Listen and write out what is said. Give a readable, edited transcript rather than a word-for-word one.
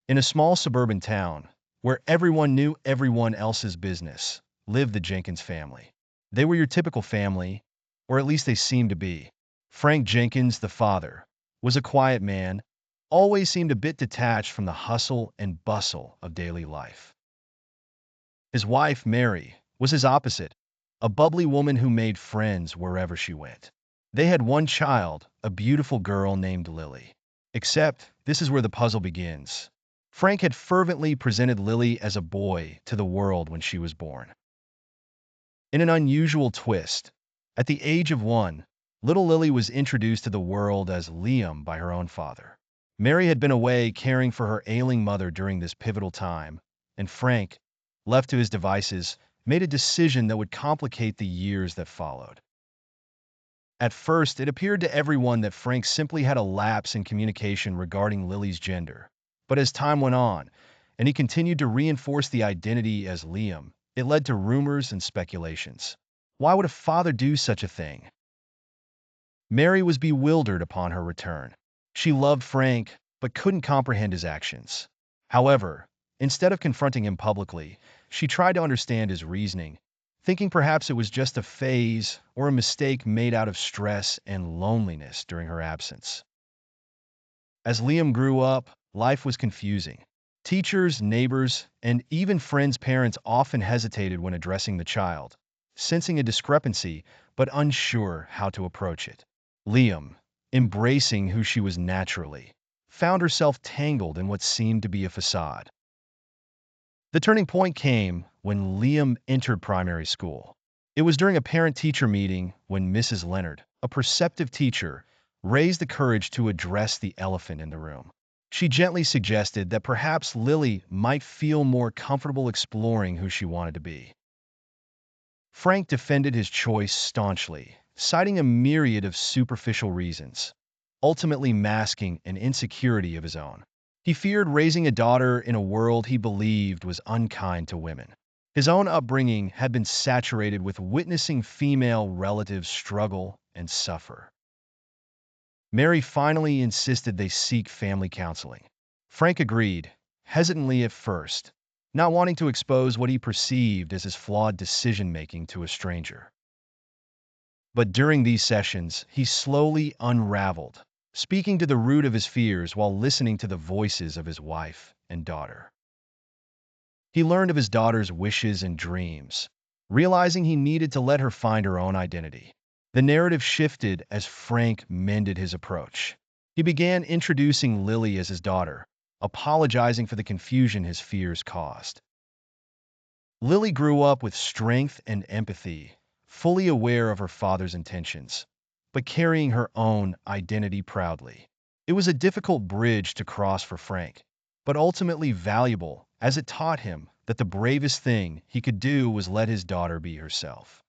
In a small suburban town, where everyone knew everyone else's business, lived the Jenkins family. They were your typical family, or at least they seemed to be. Frank Jenkins, the father, was a quiet man, always seemed a bit detached from the hustle and bustle of daily life. His wife, Mary, was his opposite, a bubbly woman who made friends wherever she went. They had one child, a beautiful girl named Lily. Except, this is where the puzzle begins. Frank had fervently presented Lily as a boy to the world when she was born. In an unusual twist, at the age of 1, little Lily was introduced to the world as Liam by her own father. Mary had been away caring for her ailing mother during this pivotal time, and Frank, left to his devices, made a decision that would complicate the years that followed. At first, it appeared to everyone that Frank simply had a lapse in communication regarding Lily's gender. But as time went on, and he continued to reinforce the identity as Liam, it led to rumors and speculations. Why would a father do such a thing? Mary was bewildered upon her return. She loved Frank, but couldn't comprehend his actions. However, instead of confronting him publicly, she tried to understand his reasoning, thinking perhaps it was just a phase or a mistake made out of stress and loneliness during her absence. As Liam grew up, life was confusing. Teachers, neighbors, and even friends' parents often hesitated when addressing the child, sensing a discrepancy but unsure how to approach it. Liam, embracing who she was naturally, found herself tangled in what seemed to be a facade. The turning point came when Liam entered primary school. It was during a parent-teacher meeting when Mrs. Leonard, a perceptive teacher, raised the courage to address the elephant in the room. She gently suggested that perhaps Lily might feel more comfortable exploring who she wanted to be. Frank defended his choice staunchly, citing a myriad of superficial reasons, ultimately masking an insecurity of his own. He feared raising a daughter in a world he believed was unkind to women. His own upbringing had been saturated with witnessing female relatives struggle and suffer. Mary finally insisted they seek family counseling. Frank agreed, hesitantly at first, not wanting to expose what he perceived as his flawed decision-making to a stranger. But during these sessions, he slowly unraveled, speaking to the root of his fears while listening to the voices of his wife and daughter. He learned of his daughter's wishes and dreams, realizing he needed to let her find her own identity. The narrative shifted as Frank mended his approach. He began introducing Lily as his daughter, apologizing for the confusion his fears caused. Lily grew up with strength and empathy, fully aware of her father's intentions, but carrying her own identity proudly. It was a difficult bridge to cross for Frank, but ultimately valuable as it taught him that the bravest thing he could do was let his daughter be herself.